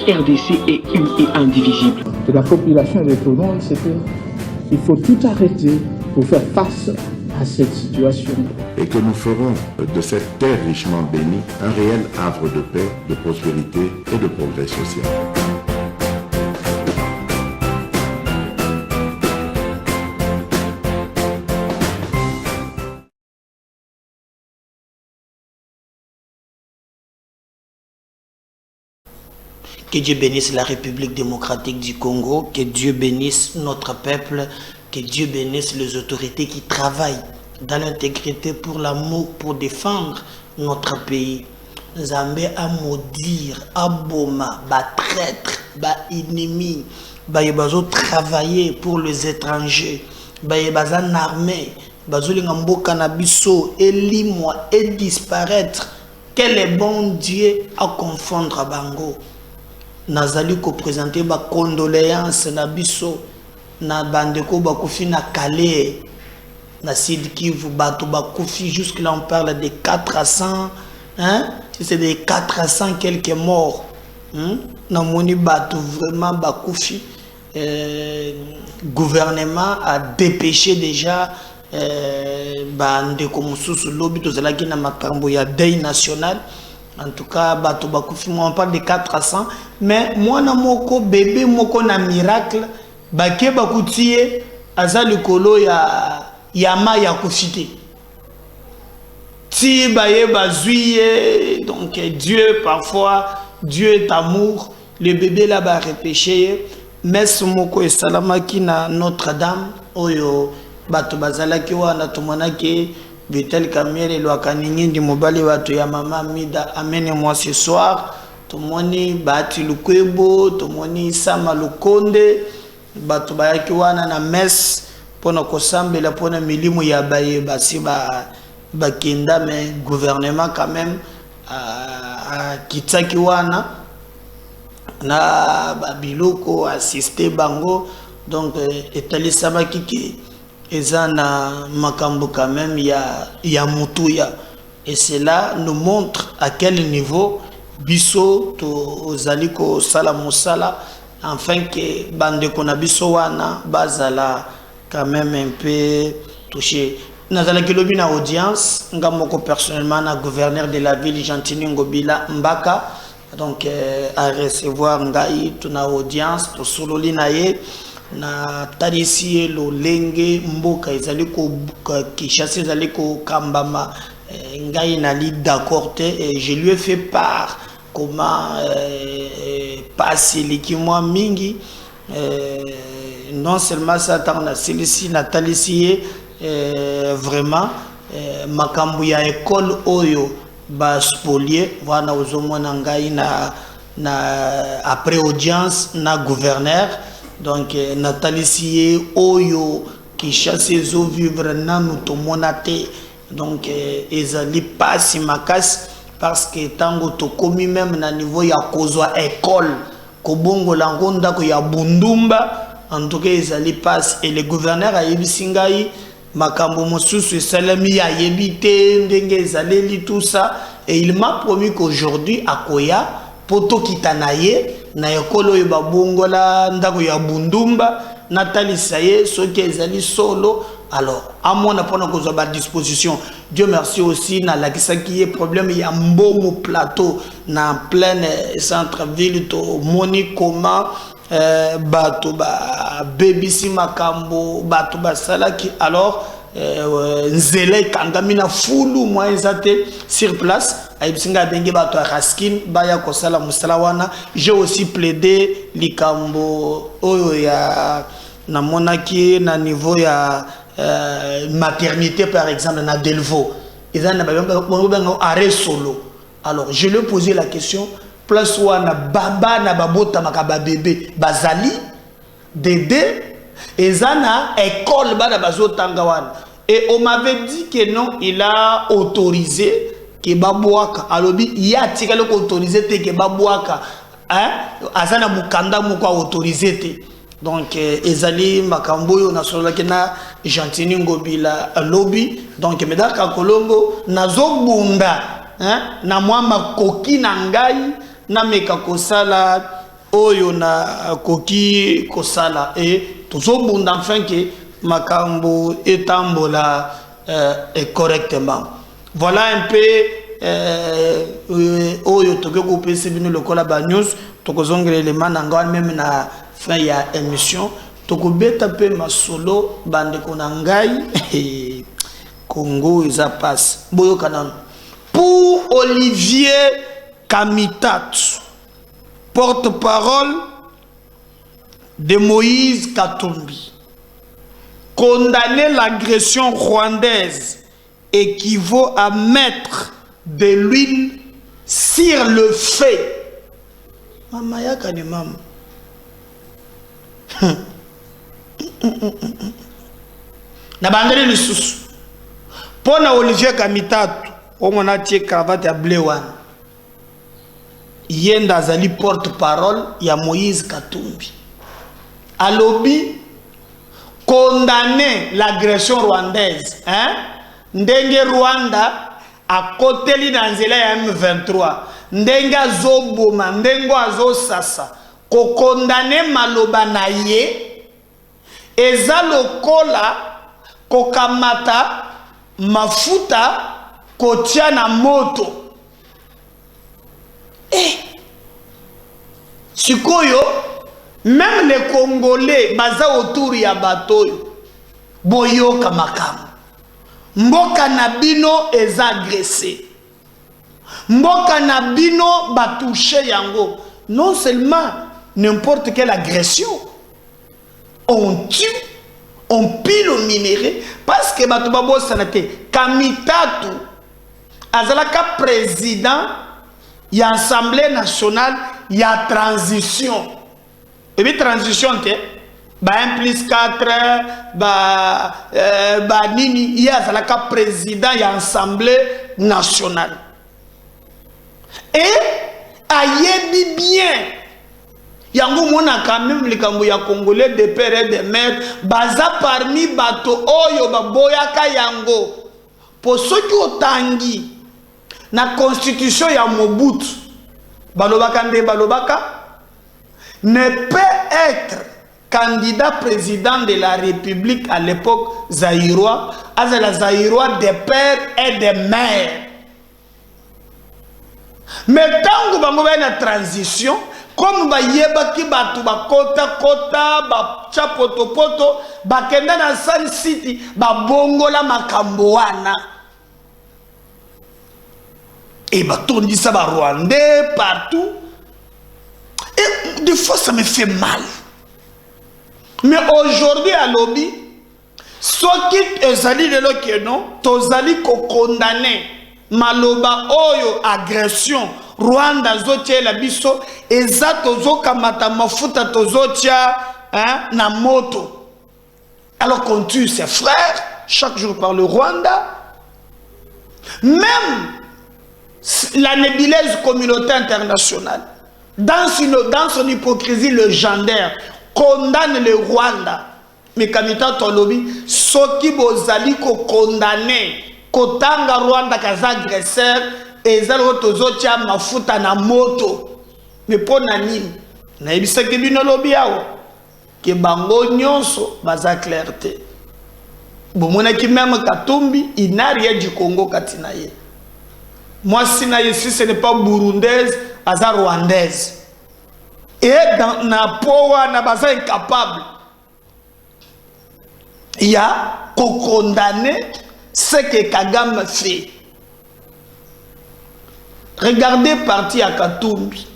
RDC est une et indivisible. De la population et de tout le monde, c'est qu'il faut tout arrêter pour faire face à cette situation. Et que nous ferons de cette terre richement bénie un réel havre de paix, de prospérité et de progrès social. Que Dieu bénisse la République démocratique du Congo, que Dieu bénisse notre peuple, que Dieu bénisse les autorités qui travaillent dans l'intégrité pour l'amour, pour défendre notre pays. Zambé a maudire, a boma, ba traître, ba ennemi, ba yebazo travailler pour les étrangers, ba yebazan armée, bazo lingambo canabiso, élimoi et disparaître. Quel est bon Dieu à confondre bango. Nazali ko présenter ba condoléances na biso na bandeko ba kufi na Calais na Sud Kivu bato ba kufi jusque là on parle de 400 hein c'est des 400 quelques morts na moni bato vraiment ba kufi gouvernement a dépêché déjà bandeko mususu lobi tozalaki na makambo ya deuil national. En tout cas, on parle de 400. Mais moi, moko bébé, moko na miracle, bake bakutie, aza likolo ya yama ya kufite. Ti baye bazuye, donc Dieu, parfois, Dieu est amour. Le bébé là va repêcher. Mais ce moko est salamaki na Notre-Dame, oyo, bato bazalaki wana tumonaki. Vitel Kamere Loakaningi du Mobali Watu ya Mama Mida, amène-moi ce soir. Tomoni Bati Lukwebo, Tomoni Sama Lukonde, Batu Bayaki wana na messe, Pona Kosambe la Pona Milimu ya Baye, Basi Bakenda, mais gouvernement quand même, Kitaki wana, na Babiloko, assisté Bango, donc, Etali Sabaki Ezana makambo quand même ya mutuya et cela nous montre à quel niveau biso to zaliko sala musala afin que bande kona biso wana bazala quand même un peu touché nazala kilobi na audience ngamoko personnellement na gouverneur de la ville Gentini Ngobila Mbaka donc à recevoir ngai tuna audience to sololi na ye na tarisi lo lenge mboka ezali ko Kinshasa ezali ko kambama ngai nali d'accord et je lui ai fait part comment passer l'équipement mingi non seulement ça tant na celui-ci na talisi vraiment makambu ya école oyo ba spolier wana ozomona ngai na après audience na gouverneur. Donc, Nathalie Siye, Oyo, qui chasse les eaux vivre, Nanou, Tomonate, donc, Ezali pas si ma casse, parce que tango to commis même na niveau ya kozwa école, Kobongo Langonda, ko ya Bundumba, en tout cas, Ezali pas, et le gouverneur a Yebisingaï, Makambo Mosusu, Salami a Yebite, Ndenge Ezali, tout ça, et il m'a promis qu'aujourd'hui, à Koya, Poto Kitanaye, na ekolo yo babongola ndako ya Bundumba Nathalie Saye ce qui ezali solo alors à mon apona kozwa ba disposition Dieu merci aussi na la qui est problème ya Mbomo plateau na pleine centre ville to moni comment bato ba bebisi makambo bato ba salaki alors nzele kangamina fulu moi ezate sur place aibsinga benge bato raskin baya kosala musala wana j'ai aussi plaidé likambo oyo ya na monaki na niveau ya maternité par exemple na Delvaux ezana ba arrêt solo alors je lui ai posé la question place wana baba na babota makaba bébé bazali dédé ezana école bana bazotanga wana et on m'avait dit que non il a autorisé que babouaka alobi ya tikale ko autorisé te que babouaka hein azana mukanda muko autorisé te donc ezali makambo yo na solo na Gentini Ngobila lobby donc medaka kolongo nazobunda hein na mwa makoki na ngai na meka kosala oyo na koki kosala et tozobunda enfin que makambo etambola correctement. Voilà un peu oyo toke kopesa bino lokola ba news tokozongela élément nanga même na fin ya émission tokobeta pe masolo bande konangai Congo eza passe boyo kanano pour Olivier Kamitatu, porte-parole de Moïse Katumbi. Condamner l'agression rwandaise équivaut à mettre de l'huile sur le feu. Mama yaka ni mama. Na bandeli lisusu. Pona Olivier Kamitatu, omona tie cravate ya bleu wana. Yenda azali porte-parole ya Moïse Katumbi. Alobi condamner l'agression rwandaise, hein? Ndenge Rwanda a koteli na nzela ya M23. Ndenge azoboma, ndenge azosasa. Ko condamner maloba na ye eza lokola kokamata mafuta kotia na moto. Sikoyo, même les Congolais baza autour ya batoyo boyoka makambo. Mboka na bino eza agressé. Mboka na bino batouché yango. Non seulement n'importe quelle agression, on tue, on pile au minéré parce que bato babo sanate Kamitatu azalaka président y a Assemblée nationale, il y a transition. Et puis transition, bah 1 plus 4, nini, il y a un président, il y a Assemblée nationale. Et, aïe bien, il y a quand même les Congolais de père et de mère, baza parmi bato oyo baboyaka yango. Pour ceux qui ont tangi, la constitution ya Mobutu balobaka nde balobaka ne peut être candidat président de la République à l'époque zaïrois, azala zaïrois des pères et des mères. Mais tant que bango na transition comme bayeba ki batu bakota kota ba chapoto poto bakenda na Sun City ba bongola makambo wana. Et bah, on dit ça va Rwandais partout. Et des fois, ça me fait mal. Mais aujourd'hui, à l'obbi, ceux qui ezali de l'okeno, tozali ko condamné maloba oyo agression Rwanda zotia la biso eza tozo kamata mafuta tozotia na moto. Alors qu'on tue ses frères chaque jour par le Rwanda. Même la nébuleuse communauté internationale, dans son hypocrisie légendaire, condamne le Rwanda. Mais Kamitatu alobi, soki bozali ko condamné, kotanga Rwanda kaza agresseur, et zalo tozotia mafuta na moto. Mais pour nani, na ebisa ke bino lobi yawo, ke bango nyonso baza clarté. Bomona ki même Katumbi, il n'a rien du Congo katinaye. Moi, si ce n'est pas burundaise, c'est rwandaise. Et dans na powa na baza incapable. Il y a qu'on condamne ce que Kagame fait. Regardez parti à Katumbi.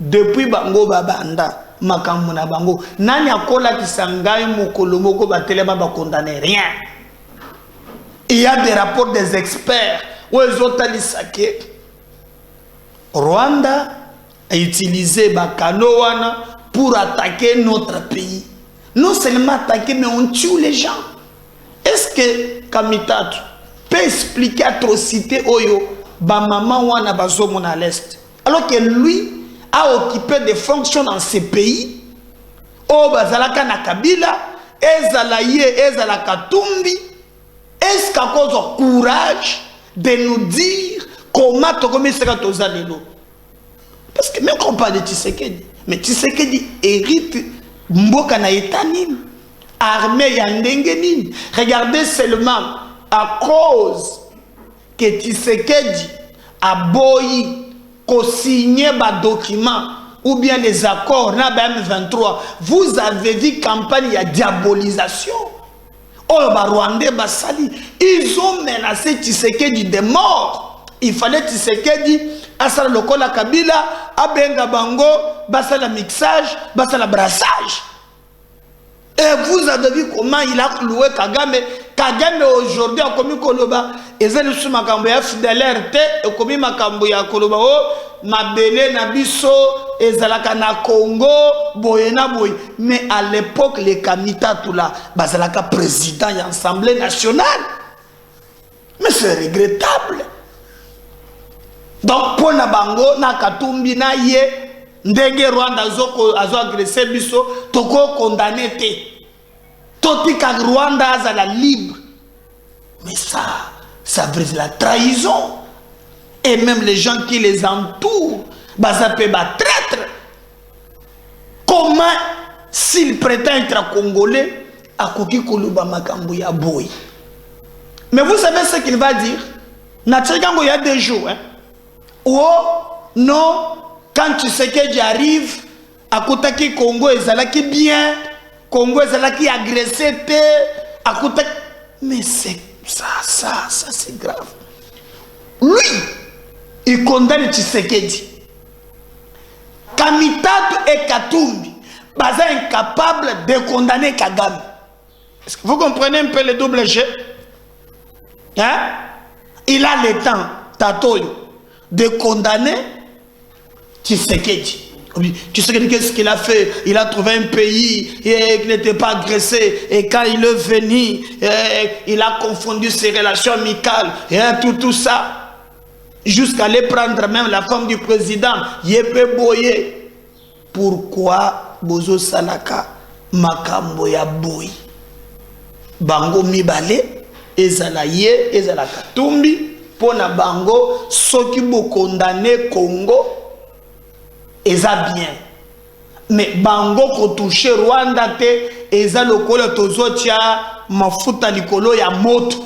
Depuis Bango Babanda, Makambo na Bango. Nani akola kisangai mokolo moko batelema ba condamner rien. Il y a des rapports des experts. Rwanda a utilisé Bakanowana pour attaquer notre pays. Non seulement attaquer, mais on tue les gens. Est-ce que Kamitatu peut expliquer atrocité Oyo, Bamama Wana Bazomona à l'Est, alors que lui a occupé des fonctions dans ces pays? Oh, Bazalaka Nakabila, Ezalaye, Ezalakatumbi. Est-ce qu'à cause du courage de nous dire comment tu as commis ce que tu as dit? Parce que même quand on parle de Tshisekedi, mais Tshisekedi hérite Mboka na Etanine, armée Yandengenine. Regardez seulement à cause que Tshisekedi a boyi co-signé des documents ou bien les accords na M23. Vous avez vu campagne de diabolisation. Oh, bah, Rwandais, bah, Sali, ils ont menacé Tshisekedi de mort. Il fallait Tshisekedi asala lokola Kabila, abenga bango, basala mixage, basala brassage. Et vous avez vu comment il a cloué Kagame. Kagame aujourd'hui a commis Koloba. Et c'est le makambo ya fidèle te, et commis makambo ya Koloba. Mabele Nabiso, ezalaka na Congo, boyena boy. Mais à l'époque, les Kamita tout là, bazalaka président de l'Assemblée nationale. Mais c'est regrettable. Donc, pour na bango, na katumbi na ye, ndenge Rwanda azo agressé biso, toko condamné te. Totika Rwanda azala libre. Mais ça brise la trahison. Et même les gens qui les entourent, bazape ba traître. Comment, s'il prétend être congolais, à Koki Koluba Makambu ya boy. Mais vous savez ce qu'il va dire? Il y a des jours, hein. Oh, non, quand tu sais que j'arrive, à Kotaki Congo, ezalaki bien, Congo ezalaki agressé, à Kotaki. Mais c'est ça c'est grave. Lui, il condamne Tshisekedi. Kamitatu et Katumbi, baza incapable de condamner Kagame. Est-ce que vous comprenez un peu le double jeu? Hein? Il a le temps, Tatoyo, de condamner Tshisekedi. Tshisekedi, qu'est-ce qu'il a fait? Il a trouvé un pays qui n'était pas agressé. Et quand il est venu, il a confondu ses relations amicales. Et tout ça. Jusqu'à aller prendre même la femme du président. Yépe Boye. Pourquoi Bozo Salaka Makambo ya Boy? Bango Mibale. Ezala ye, ezala Katumbi. Pona bango, soki bo condamné Congo, eza bien. Mais bango ko touché Rwanda te, eza lokolo tozotia mafuta likolo ya moto.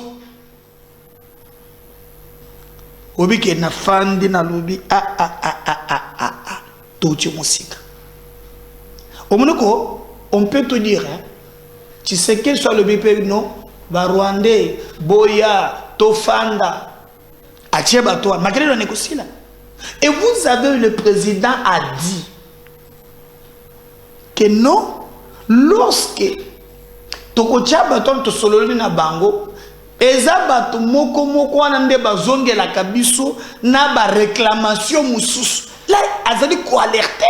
Obi ke na fandi na lobi touché musika. Omonoko, on peut te dire, hein, tu sais quel soit le BP, non? Ba Rwandais, Boya, Tofanda. Et vous avez le président a dit que non, lorsque Tokotia Baton to sololi na bango, eza bato moko moko wana nde bazonge la kabiso na ba réclamation mususu. Là, azali ko alerter.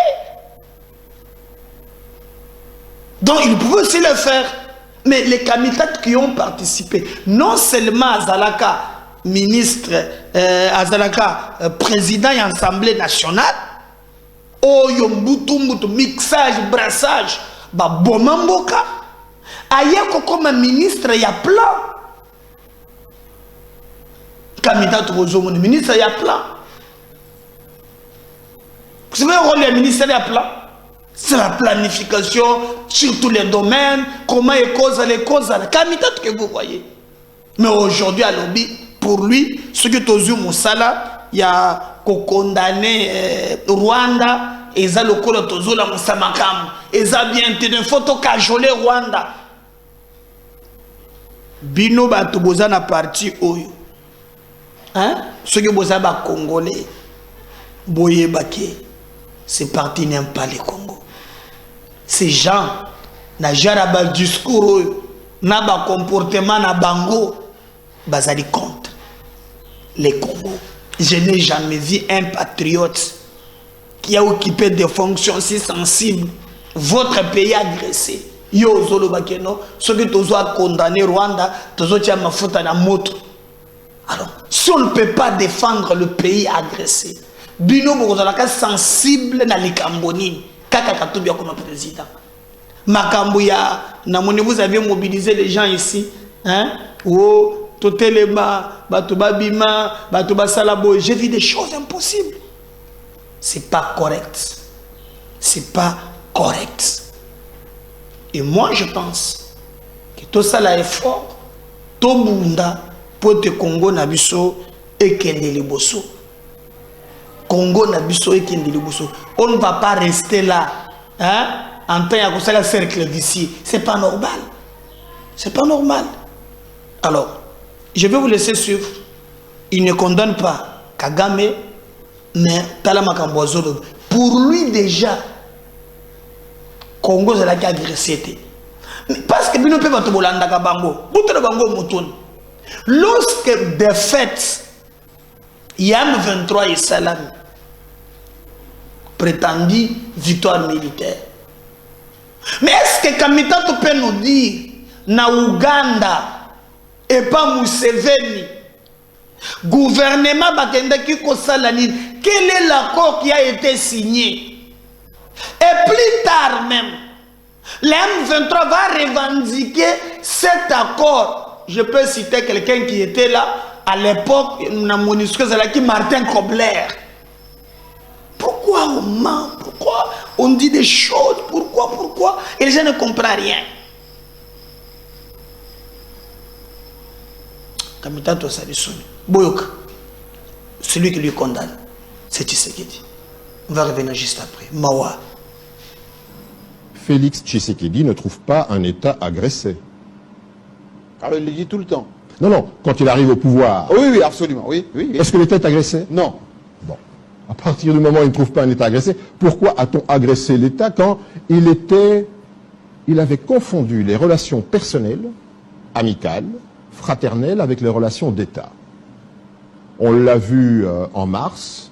Donc il pouvait aussi le faire. Mais les candidats qui ont participé, non seulement à Zalaka, ministre, Azalaka, président de l'Assemblée nationale, oh yombutu mixage, brassage, bah bomamboka, ayeko comme ministre il y a plein. Candidat au ministre il y a plein. Vous savez le rôle du ministère il y a plein. C'est la planification sur tous les domaines, comment les causes, la candidat que vous voyez. Mais aujourd'hui à l'objet, pour lui, ce que Tozu Moussala, il y a condamné Rwanda, et ça le col Tozu la Moussamakam, et ça bien été une photo cajolée Rwanda. Bino Batuboza na parti Oyo. Hein? Ce que vous avez Congolais, Boye Baké, c'est parti n'aime pas les Congo. Ces gens, na jaraba discours, na ba comportement na bango, bazali contre les Congo. Je n'ai jamais vu un patriote qui a occupé des fonctions si sensibles. Votre pays agressé. Yo zolo bakeno, ce que tu as condamné Rwanda, tu as mafuta na moto. Alors, si on ne peut pas défendre le pays agressé, bino bozalaka sensible na likamboni. Kaka Katubia comme président. Makambuya, vous avez mobilisé les gens ici. Hein? Oh, Totelema, Batubabima, Batuba Salabo. J'ai vu des choses impossibles. c'est pas correct. C'est pas correct. Et moi, je pense que tout ça là est fort. Tout bunda pour te Congo nabiso et Kendele Bosso. Congo nabiso et Kendele Bosso. On ne va pas rester là, hein, en train de cercle d'ici. C'est pas normal. C'est pas normal. Alors, je vais vous laisser suivre. Il ne condamne pas Kagame, mais Talama Kamboazolo. Pour lui déjà, Congo c'est là qui a agressé. Parce que nous ne pouvons pas bolanda Kabango. Boutre Bango Moutoun. Lorsque des fêtes, Yam 23 et Salam prétendit victoire militaire. Mais est-ce que Kamita peut nous dire, na Ouganda et pas Museveni, gouvernement Bakenda qui Kosalanine, quel est l'accord qui a été signé? Et plus tard même, l'M23 va revendiquer cet accord. Je peux citer quelqu'un qui était là à l'époque, Martin Kobler. Pourquoi on ment? Pourquoi on dit des choses? Pourquoi? Et les gens ne comprennent rien. Kamitato Salisoni. Boyoka, celui qui lui condamne, c'est Tshisekedi. On va revenir juste après. Mawa. Félix Tshisekedi ne trouve pas un État agressé. Ah, il le dit tout le temps. Non, quand il arrive au pouvoir. Oui, absolument. Oui. Est-ce que l'État est agressé? Non. Bon. À partir du moment où il ne trouve pas un État agressé, pourquoi a-t-on agressé l'État quand il avait confondu les relations personnelles, amicales, fraternelles avec les relations d'État? On l'a vu en mars,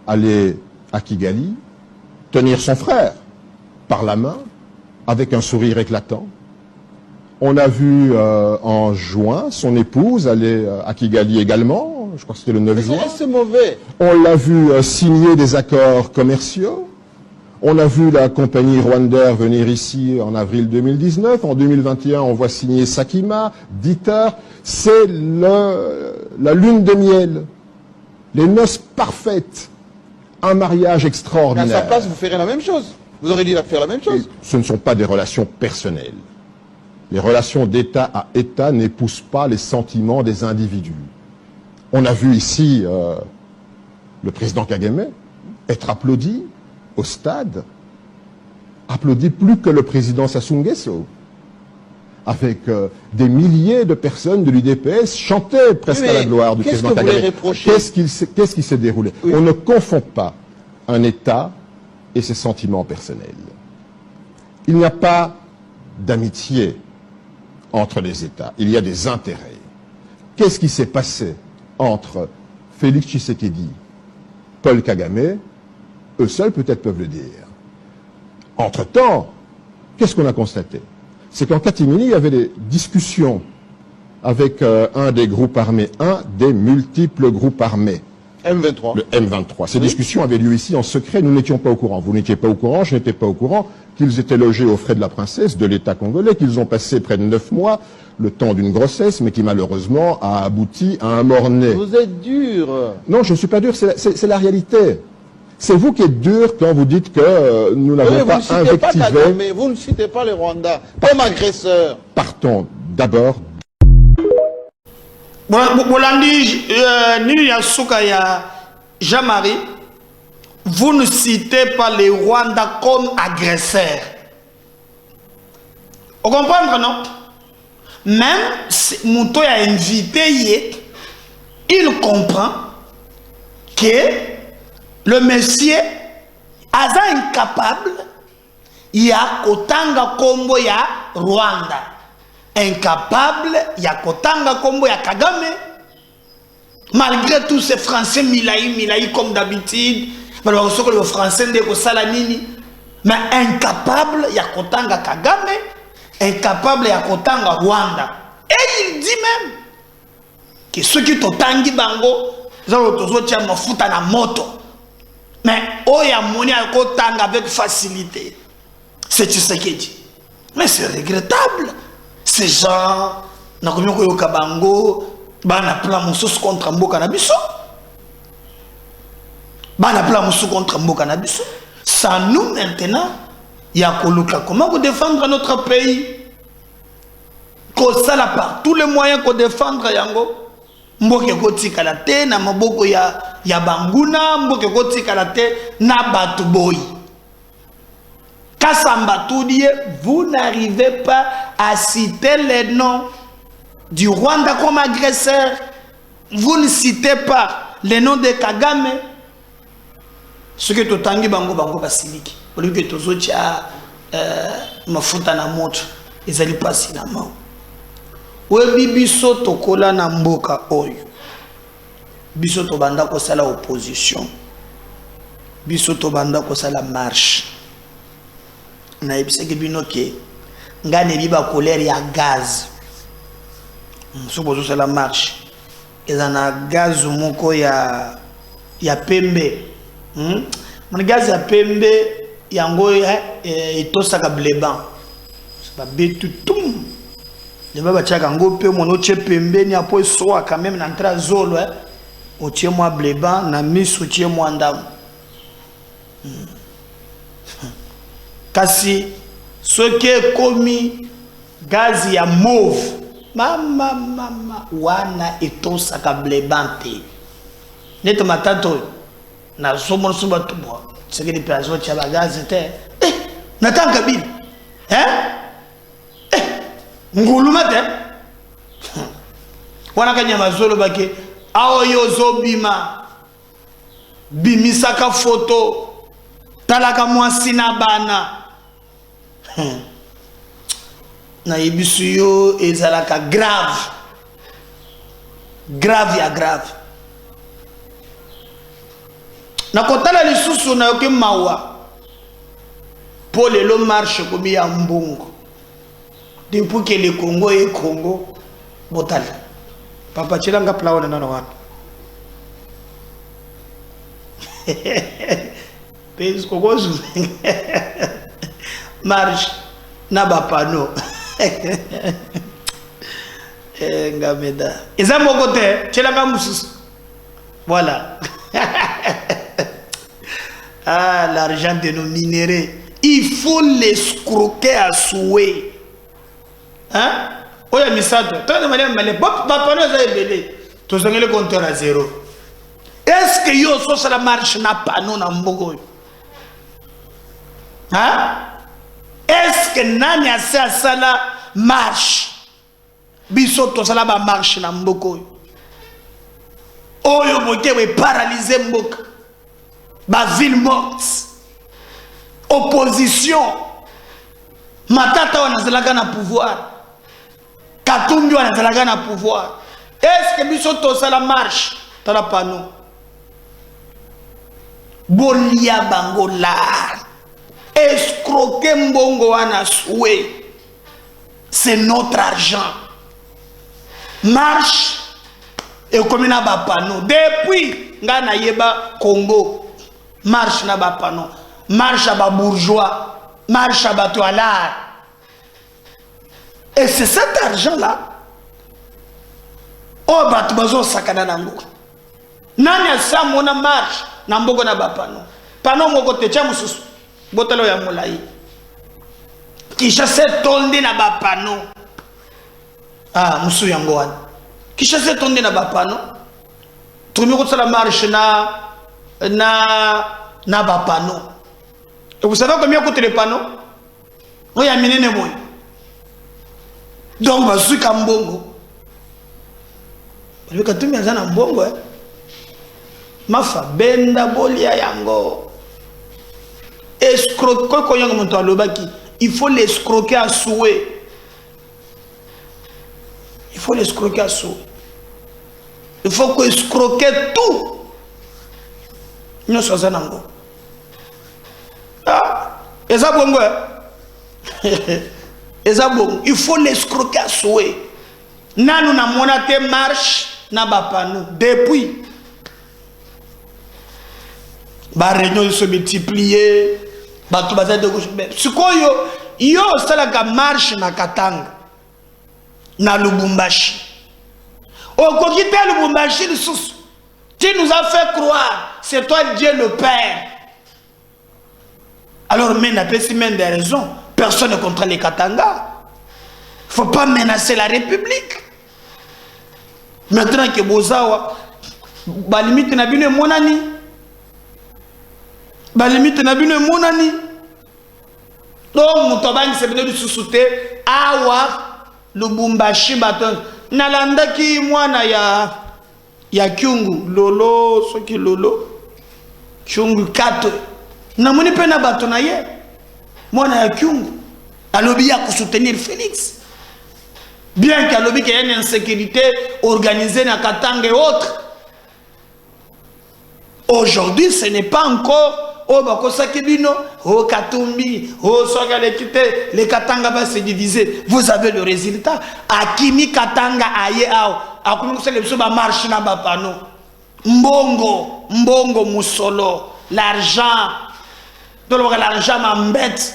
aller à Kigali, tenir son frère par la main, avec un sourire éclatant. On a vu en juin son épouse aller à Kigali également, je crois que c'était le 9 juin. C'est mauvais. On l'a vu signer des accords commerciaux. On a vu la compagnie Rwandair venir ici en avril 2019. En 2021, on voit signer Sakima, Dieter. C'est la lune de miel, les noces parfaites, un mariage extraordinaire. Mais à sa place, vous ferez la même chose. Vous aurez dit faire la même chose. Et ce ne sont pas des relations personnelles. Les relations d'État à État n'épousent pas les sentiments des individus. On a vu ici le président Kagame être applaudi au stade, applaudi plus que le président Sassou Nguesso, avec des milliers de personnes de l'UDPS chantaient presque à la gloire du président Kagame. Qu'est-ce qui s'est déroulé? On ne confond pas un État et ses sentiments personnels. Il n'y a pas d'amitié entre les États, il y a des intérêts. Qu'est-ce qui s'est passé entre Félix Tshisekedi, Paul Kagame? Eux seuls peut-être peuvent le dire. Entre-temps, qu'est-ce qu'on a constaté? C'est qu'en catimini, il y avait des discussions avec un des groupes armés, un des multiples groupes armés. M23. Le M23. Ces discussions avaient lieu ici en secret, nous n'étions pas au courant. Vous n'étiez pas au courant, je n'étais pas au courant qu'ils étaient logés aux frais de la princesse, de l'État congolais, qu'ils ont passé près de 9 mois, le temps d'une grossesse, mais qui malheureusement a abouti à un mort-né. Vous êtes dur. Non, je ne suis pas dur, c'est la réalité. C'est vous qui êtes dur quand vous dites que nous n'avons pas invectivé. Mais vous ne citez pas les Rwandais comme agresseurs. Partons d'abord. Jean-Marie, vous ne citez pas les Rwandais comme agresseurs. Vous comprenez, non? Même si Mouto a invité, il comprend que le monsieur est incapable, il y a Kotanga Kombo ya Rwanda. Incapable, il y a Kotanga Kombo ya Kagame. Malgré tous ces Français, Milaï comme d'habitude, le Français de Salanini, mais incapable, il y a Kotanga Kagame, incapable, il y a Kotanga Rwanda. Et il dit même que ceux qui t'otangi bango, ils ont mafuta na moto. Mais Oya Moni a Kotanga avec facilité. C'est Tshisekedi. Mais c'est regrettable. Ces gens, Nakomyo Kabango, Bana plan Moussos contre Mboka Nabiso. Bana plan musu contre mboka na biso. Sans nous maintenant, il y a comment vous défendre notre pays. Ko sala par tous les moyens qu'on défendre yango. Mboke ko tikala te na maboko ya banguna, mboke ko tikala te na batu boy. Kassamba Toudie, vous n'arrivez pas à citer les noms du Rwanda comme agresseur. Vous ne citez pas les noms de Kagame. Ce que tu tangi bango basiliki. Au lieu que tu zotia mafuta na moto, ils allaient pas cinéma. Webi biso tokola na mboka oyo. Biso to banda ko sala opposition. Biso to banda ko sala marche. Na ebiseke binoke ngane biba colère ya gaz. Musubo zo sala marche. Ezana gaz moko ya pembe. Mon gaz ya pembe yango etosaka bleban. C'est betu tum. Le baba tchaka ngo pe mono che pembe ni apo soa quand même na entra zolo o tie moi bleban na misu tie moi ndam. Kasi ce qui est commis gaz ya mauve mama wana etosaka bleban te. Neto matato na somo suba tubo ce que les personnes tia ba gaz te natan kabine nguluma te wana kanya mazolo bake aoyo zobima bimisaka photo talaka mwasi na bana na yebisu yo ezalaka grave ya grave na kotala lisusu na yoke mawa po lelo marche komi ya mbongo depuis que le Congo est Congo botal papa chilanga plaona nano wana pes Congo marche na bapano ngameda eza moko te chilanga mususu voilà. Ah, l'argent de nos minéraux, il faut l'escroquer à souhait. Hein? Oya misato, toi de manière malé, papa nous a belé. Tu as le compteur à zéro. Est-ce que yo so la marche n'a pas non na mbogo? Hein? Est-ce que nani a ça la marche? Biso to sala ba marche na mbogo. Oyo boke we paralyser mboka. Ba ville morte. Opposition. Matata wanazalaga na pouvoir. Katumbi wanazalaga na pouvoir. Est-ce que biso to sala marche tala pano? Bolia bangola. Escroquer mbongo wana soué. C'est notre argent. Marche et comme na ba pano. Depuis ngana yeba Congo. Marche na ba pano. Marche à ba bourgeois. Marche à ba toilard. Et c'est cet argent-là. Oh, batubazo sakana nango. Nani asa mona marche na mbogo na ba pano. Pano moko te tia mususu. Botelo ya molai. Kisha se tondi na ba pano. Ah, musu yango wana. Kisha se tondi na ba pano. Tumi ko la marche na ba pano. Et vous savez combien coûte les panneaux? Oui, il y a minene moi. Donc, je suis comme bongo. Parce que tu m'as un bongo. Mafa benda bolia yango. Escroquer quand il monte à l'obaki. Il faut l'escroquer à souhait. Il faut l'escroquer à souhait. Il faut escroquer tout. Nous sommes en ango. Ah, et ça bon et ça bon, il faut l'escroquer à souhait. Nanu na monate marche na bapano depuis. Ba réunion se multiplier, ba tout bazar de gauche. Sikoyo yo sala ka marche na Katanga na Lubumbashi. O kokite Lubumbashi lisusu. Tu nous as fait croire, c'est toi Dieu le Père. Alors, mais n'a pas si même des raisons. Personne ne contre les Katanga. Il ne faut pas menacer la République. Maintenant que Bozawa, la limite n'a pas mon ami. La limite n'a pas mon ami. Donc, mon tabac s'est venu de sous-souter. Awa, le Bumbashi baton. Nalanda ki mwana ya Kyungu. Lolo, ce qui Lolo. Kyungu 4. Namoni pe na bato na ye mwana ya Kyungu alobi ya soutenir Félix, bien qu'alobi qu'il y a une insécurité organisée na Katanga et autres. Aujourd'hui ce n'est pas encore oh bakosa kibino oh Katumbi oh soka les Katanga va se diviser. Vous avez le résultat. Akimi Katanga aye ao akumi kusele biso ba marche na ba pano mbongo musolo l'argent. Donc l'argent m'embête.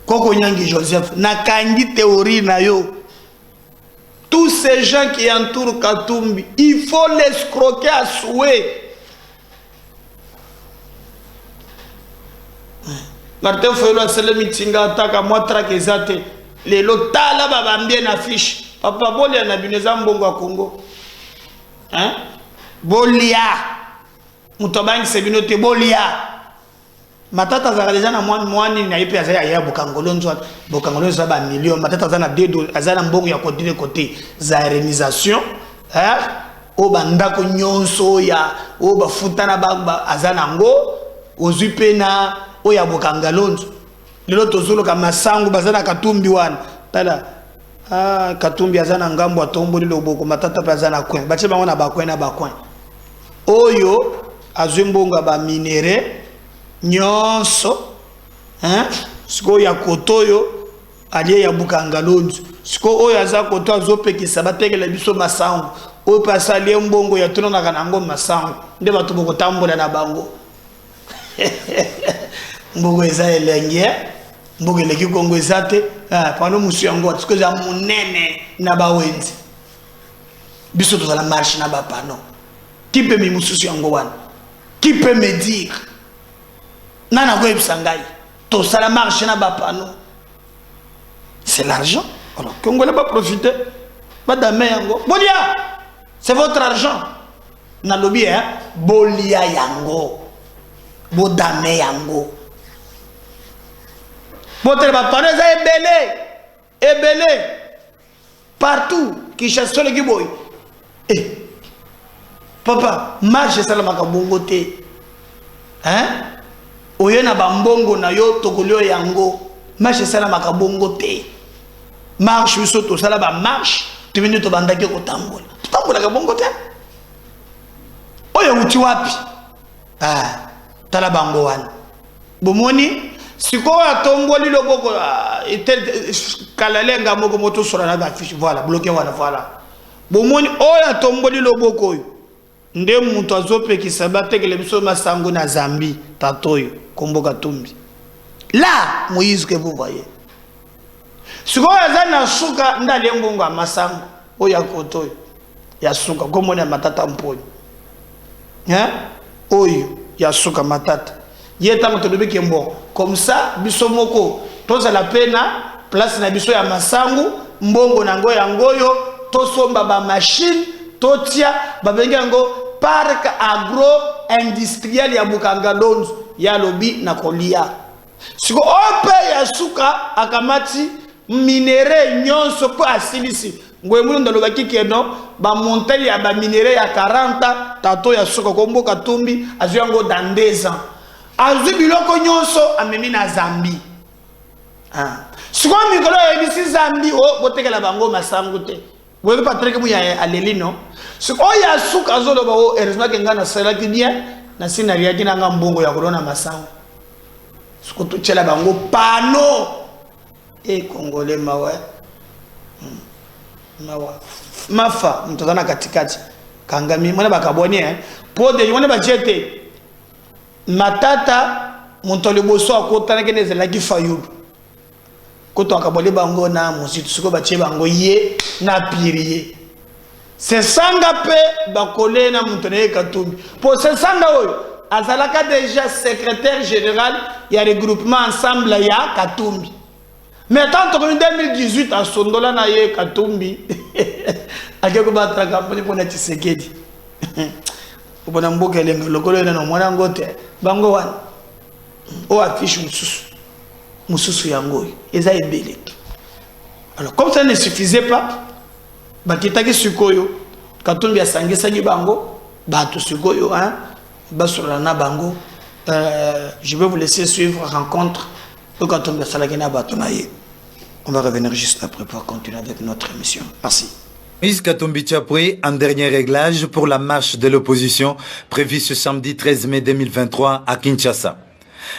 Koko Nyangi Joseph, Nakangi théorie na yo. Tous ces gens qui entourent Katumbi, il faut les escroquer à souhait. Martin Fayolo a scellé mitinga attaque moi traquezate. Les lotala babambien affiche. Papa Boli a nabineza mbongo à Congo. Hein? Bolia mutobangi sebinote bolia matata za déjà na mwani na ipi azaya ya bokangolonzo ba million matata za na dedo azana mbongo ya côté côté za réalisation hein o bandako nyonso ya o bafutana ba azana ngo ozupe na o ya bokangolonzo lelo tozolo ka masangu bazana Katumbi wana tala Katumbi azana ngambo atomboli loboko matata pa azana kwen bache bango na bakwen oyo azumbonga ba minere nyonso hein siko ya kotoyo aliye ya Bukangalonzo siko oyo aza koto azopekisa batekela biso masango oyo pasali mbongo ya tuna na kanango masango nde batu boko tambola na bango mbongo eza elenge mbongo eleki Kongo ezate pano musu yango siko za munene na bawenzi biso to la marche na ba pano. Qui peut me mousser en Gowan? Qui peut me dire? Nana Goeb Sangai. Tout ça la marche n'a pas pano. C'est l'argent. Alors, Congo n'a pas profité. Madame Yango. Bolia! C'est votre argent. Na lobby, hein? Bolia Yango. Bodame Yango. Votre pano est ébélé. Partout. Qui chasse le Giboy. Eh. Papa, marche ça la makabongote. Hein? Oye na bambongo na yo tokolio yango. Marche ça la makabongote. Marche biso to sala ba marche, tu venu to bandaki ko tambola. Tambola ka bongote. Oye uti wapi? Tala bango wana. Bomoni siko ya tomboli loboko etel kalalenga moko moto sura na ba fiche voilà, bloqué voilà. Bomoni oya tomboli loboko yo. Nde mutu azopekisa batekele biso masango na Zambie tatoyo Kombo Katumbi. Là Moïse que vous voyez. Siko azana suka ndale mbongo ya masango oya kotoyo ya suka komo na matata mponi. Hein? Oyo ya suka matata. Yeta moto dobeke mbo. Comme ça biso moko toza la pena place na biso ya masango mbongo na ngoyo to somba ba machine totia babengango parc agro-industriel ya Bukangalonzo ya lobi na kolia. Siko ope ya suka akamati minere nyonso po asilisi. Ngoye mulu ndo lobaki keno ba montagne ya ba minere ya 40 tato ya suka Kombo Katumbi azuyango dans 2 ans. Azu biloko nyonso amemi na Zambie. Siko mikolo ya bisi Zambie o botekela bango masango te. Vous ne pouvez pas dire aleli non. Ce qu'on y a sous kazo lo bao heureusement que ngana sala ki bien na sinaria ki nanga mbongo ya corona masango. Ce qu'on tout chela bango pano et congolais mawa. Mafa mtozana katikati. Kangami mwana bakaboni po de mwana bachete. Matata montole boso akota na keneze la ki fayulu. koto akabole bango na musitu siko batie bango ye na pirier. C'est sanga pe bakole na mutone Katumbi. Pour ce sanga oyo azalaka déjà secrétaire général il y a regroupement ensemble ya Katumbi. Mais tant en 2018 à Sondola na ye Katumbi akeko batra campagne pour na Tshisekedi. Pour mboka lengo lokolo na mwana ngote bango wana o affiche mususu yango eza ebele. Alors comme ça ne suffisait pas bakitaki sikoyo Katumbi asangisaki bango bato sikoyo hein basura na bango. Je vais vous laisser suivre rencontre de Katumbi asalaki na bato na ye. On va revenir juste après pour continuer avec notre émission. Merci. Moïse Katumbi Tchapwe, en dernier réglage pour la marche de l'opposition prévue ce samedi 13 mai 2023 à Kinshasa.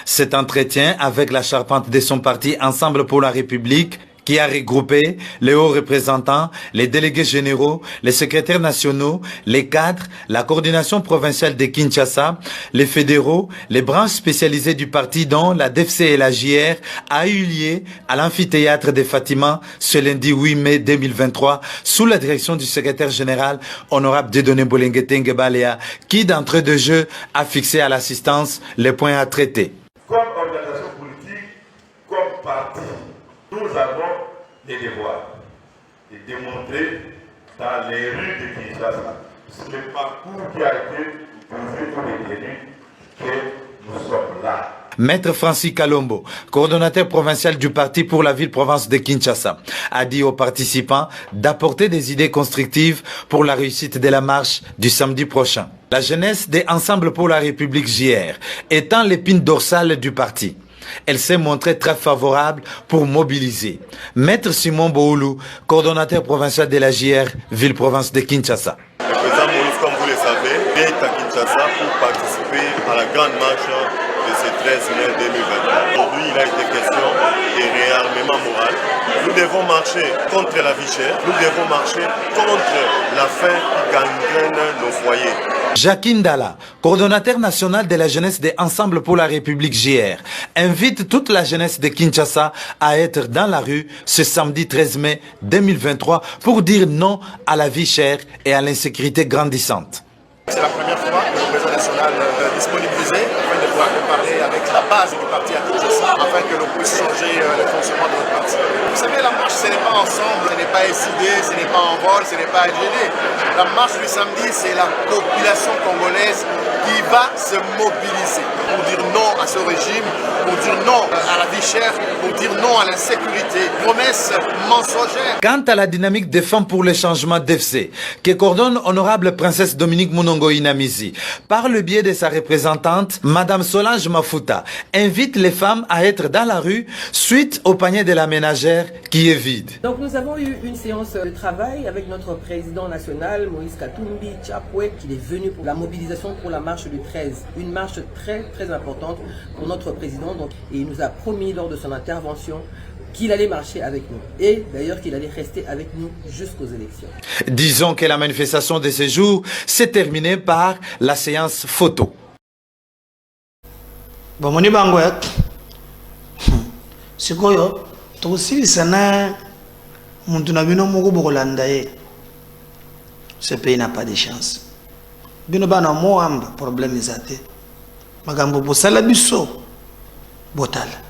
Cet entretien avec la charpente de son parti Ensemble pour la République, qui a regroupé les hauts représentants, les délégués généraux, les secrétaires nationaux, les cadres, la coordination provinciale de Kinshasa, les fédéraux, les branches spécialisées du parti dont la DFC et la JR, a eu lieu à l'amphithéâtre de Fatima ce lundi 8 mai 2023 sous la direction du secrétaire général honorable Dieudonné Bolenguetenge Balea, qui d'entrée de jeu a fixé à l'assistance les points à traiter. Comme organisation politique, comme parti, nous avons les devoirs de démontrer dans les rues de Kinshasa, sur le parcours qui a été posé pour les détenus, que nous sommes là. Maître Francis Kalombo, coordonnateur provincial du parti pour la ville-province de Kinshasa, a dit aux participants d'apporter des idées constructives pour la réussite de la marche du samedi prochain. La jeunesse des Ensemble pour la République JR étant l'épine dorsale du parti. Elle s'est montrée très favorable pour mobiliser. Maître Simon Boulou, coordonnateur provincial de la JR, ville-province de Kinshasa. Le président Moïse, comme vous le savez, vient à Kinshasa pour participer à la grande marche de ce 13 mai 2023. Aujourd'hui, il a été question de réarmement moral. Nous devons marcher contre la vie chère, nous devons marcher contre la faim qui gangrène nos foyers. Jacqueline Dalla, coordonnateur national de la jeunesse des Ensemble pour la République JR, invite toute la jeunesse de Kinshasa à être dans la rue ce samedi 13 mai 2023 pour dire non à la vie chère et à l'insécurité grandissante. C'est la première fois que le président national est disponibilisé afin de pouvoir parler avec la base du parti à Kinshasa afin que l'on puisse changer le fonctionnement de notre parti. Vous savez, la marche, ce n'est pas ensemble, ce n'est pas SID, ce n'est pas en vol, ce n'est pas AGD. La marche du samedi, c'est la population congolaise qui va se mobiliser pour dire non à ce régime, pour dire non à la vie chère, pour dire non à l'insécurité. Promesse mensongère. Quant à la dynamique des femmes pour le changement d'FC, que coordonne honorable princesse Dominique Munongo Inamizi, par le biais de sa représentante, Madame Solange Mafuta, invite les femmes à être dans la rue suite au panier de la ménagère qui est vide. Donc nous avons eu une séance de travail avec notre président national, Moïse Katumbi Tchapwe, qui est venu pour la mobilisation pour la marche du 13. Une marche très importante pour notre président. Donc, et il nous a promis lors de son intervention qu'il allait marcher avec nous et d'ailleurs qu'il allait rester avec nous jusqu'aux élections. Disons que la manifestation de ce jour s'est terminée par la séance photo. Bon, moni bangoet. C'est quoi yo? To si sana muntu na bino moko bokolanda ye. Ce pays n'a pas de chance. Bino bana mo amba problème ezate. Magambo bosala biso botala.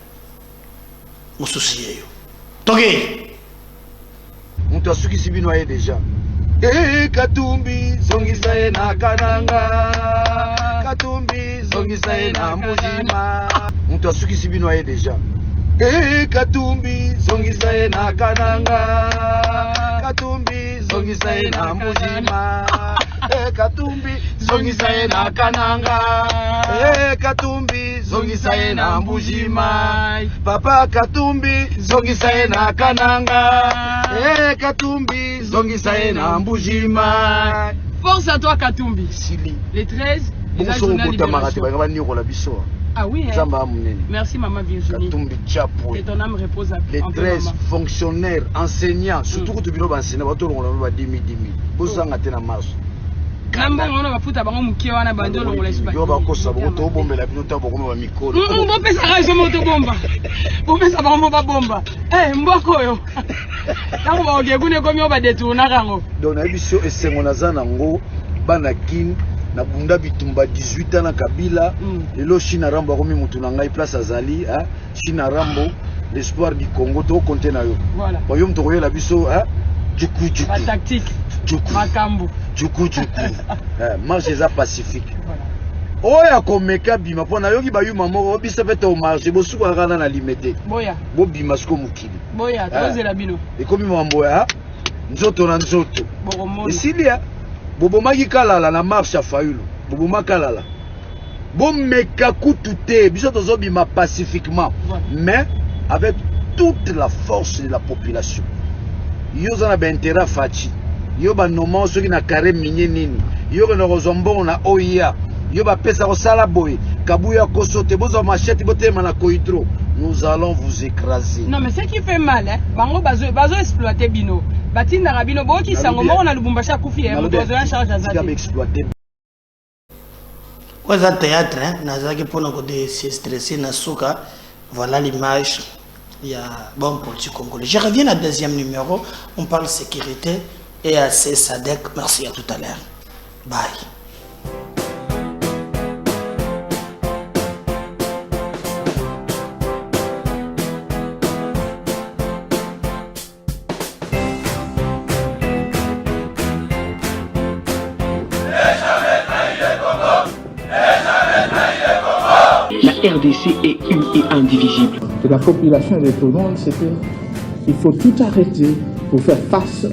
Mosusi yeyo. Toke. Muntu asukisi bino aye deja. Katumbi zongisa ye na kananga. Katumbi zongisa ye na mujima. Muntu asukisi bino aye deja. Katumbi zongisa ye na kananga. Katumbi zongisa ye na mujima. Katumbi zongisa ye na kananga. Katumbi zongisa ye na mbujima. Papa Katumbi zongisa ye na kananga. Katumbi zongisa ye na mbujima. Force à toi Katumbi. Sili. Les 13, les Ah oui, hein? Merci maman Virginie. Katumbi Tchapwe. Et ton âme repose à les 13 fonctionnaires, enseignants, surtout que tu viens d'enseigner, tu vas te 10 000. Vous en avez marche. Kamba ngona bafuta bango mukie wana bando longola Espagne. Yo bakosa bango to bombela bino ta bango ba mikolo. Mbo pesa rajo moto bomba. Bo pesa bango ba bomba. Mboko yo. Tango ba ogegune komi oba detuna kango. Donc na biso esengo nazana ngo bana kin na bunda bitumba 18 ans na Kabila lelo China Rambo komi mutu na ngai place azali China Rambo l'espoir du Congo to compter na yo. Voilà. Ba yo mto ko yela biso juku ba tactique. Juku. Makambo. Juku. Marche za pacifique. Oya komeka bima pona yoki ba yuma moko bisa pete au marché bo suka kana na limité. Boya. Bo bima sko mukili. Boya, tozela bino. Ekomi mambo ya nzoto na nzoto. Bogomo. Esilia. Bobo maki kalala na marche ya Fayulu. Bobo makalala. Bo meka kutu te biso tozo bima pacifiquement. Mais avec toute la force de la population. Yo zana ba intérêt fachi. Yo ba nomo soki na carré minye nini. Yo ko no zombo na oya. Yo ba pesa ko sala boy. Kabuya ko sote bozo machette botema na kohydro. Nous allons vous écraser. Non mais ce qui fait mal bango bazo exploiter bino. Batinda rabino bo ki sango mo na Lubumbashi akufi bozo en charge azati. Ka exploiter. Kwa za théâtre nazaki pona ko de se stresser na suka. Voilà l'image. Il y a bon politique congolais. Je reviens à deuxième numéro. On parle sécurité et à SADC. Merci à tout à l'heure. Bye. La RDC est une et indivisible. De la population et de tout le monde, c'est qu'il faut tout arrêter pour faire face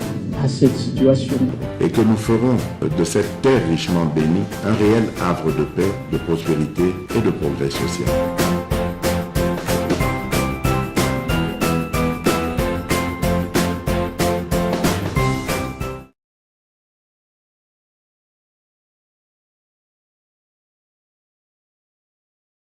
à cette situation. Et que nous ferons de cette terre richement bénie un réel havre de paix, de prospérité et de progrès social.